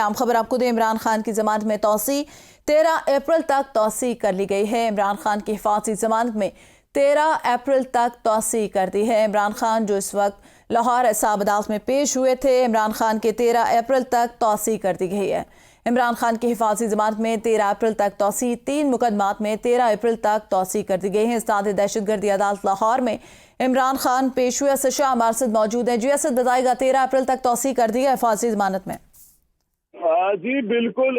आम खबर आपको दें, इमरान खान की जमानत में तौसी 13 अप्रैल तक तौसी कर ली गई है। इमरान खान की हिफाजती जमानत में 13 अप्रैल तक तौसी कर दी है। इमरान खान जो इस वक्त लाहौर एहसाब अदालत में पेश हुए थे, इमरान खान के 13 अप्रैल तक तौसी कर दी गई है। इमरान खान की हिफाजती जमानत में 13 अप्रैल तक तौसी, 3 मुकदमात में 13 अप्रैल तक तौसी कर दी गई है। इस्ताद दहशतगर्दी अदालत लाहौर में इमरान खान पेश हुए। असद शाह हमारे साथ मौजूद है। जी असद, बताएगा 13 अप्रैल तक तौसी कर दी है हिफाजती जमानत में? जी बिल्कुल,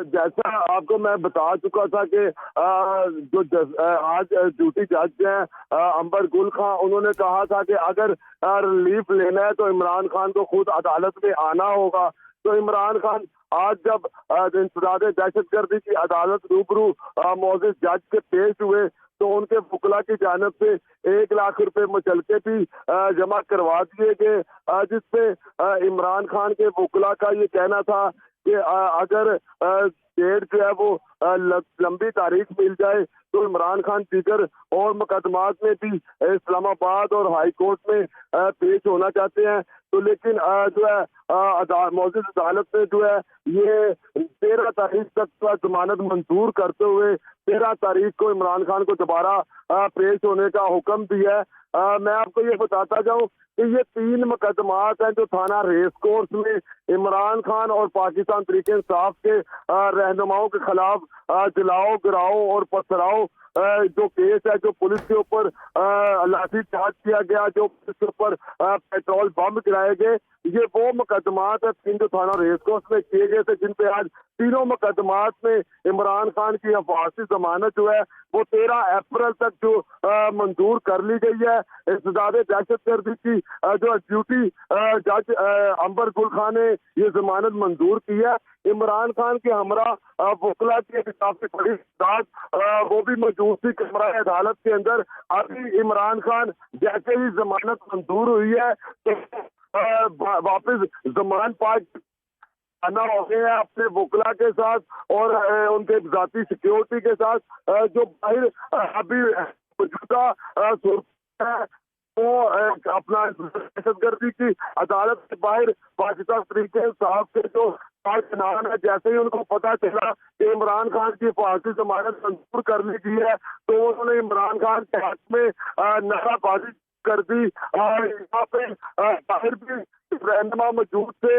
जैसा आपको मैं बता चुका था कि जो आज ड्यूटी जज हैं अंबर गुल खां, उन्होंने कहा था कि अगर रिलीफ लेना है तो इमरान खान को खुद अदालत में आना होगा। तो इमरान खान आज जब इंसदाद दहशतगर्दी की अदालत रूबरू मोअज़्ज़िज़ जज के पेश हुए तो उनके वकला की जानिब से 1 लाख रुपए मुचलके भी जमा करवा दिए गए, जिसपे इमरान खान के वकला का ये कहना था कि अगर डेट जो है वो लंबी तारीख मिल जाए तो इमरान खान दीगर और मुकदमात में भी इस्लामाबाद और हाई कोर्ट में पेश होना चाहते हैं। तो लेकिन जो है मोअज़्ज़िज़ अदालत ने जो है ये 13 तारीख तक जमानत मंजूर करते हुए 13 तारीख को इमरान खान को दोबारा पेश होने का हुक्म दिया है। मैं आपको ये बताता जाऊं कि ये 3 मुकदमात हैं जो थाना रेस कोर्स में इमरान खान और पाकिस्तान तहरीक इंसाफ के रहनुमाओं के खिलाफ जलाओ, गिराओ और पथराओ जो केस है, जो पुलिस के ऊपर लाठी चार्ज किया गया, जो पुलिस के ऊपर पेट्रोल बम गिराए गए, ये वो मुकदमात है 3 जो थाना रेस कोर्स में किए गए थे, जिन पे आज तीनों मुकदमात में इमरान खान की हिफाजती जमानत जो है वो 13 अप्रैल तक जो मंजूर कर ली गई है। इंसदाद दहशतगर्दी की जो ड्यूटी जज अंबर गुल खान ने ये जमानत मंजूर की है। इमरान खान के हमरा वकला की काफी बड़ी तादाद वो भी मौजूद थी कमरा अदालत के अंदर। अभी इमरान खान जैसे ही जमानत मंजूर हुई है तो वापस जमान पार्क आना हो गया है अपने वकला के साथ और उनके जाती सिक्योरिटी के साथ। जो बाहर अभी मौजूदा है वो अपना दहशतगर्दी की अदालत के बाहर पाकिस्तान तहरीक इंसाफ के जो कारकुनान है, जैसे ही उनको पता चला कि इमरान खान की हिफाजती जमानत मंजूर कर ली गई है तो उन्होंने इमरान खान के हक में नाराबाजी कर दी। यहाँ पे बाहर भी रहनुमा मौजूद थे।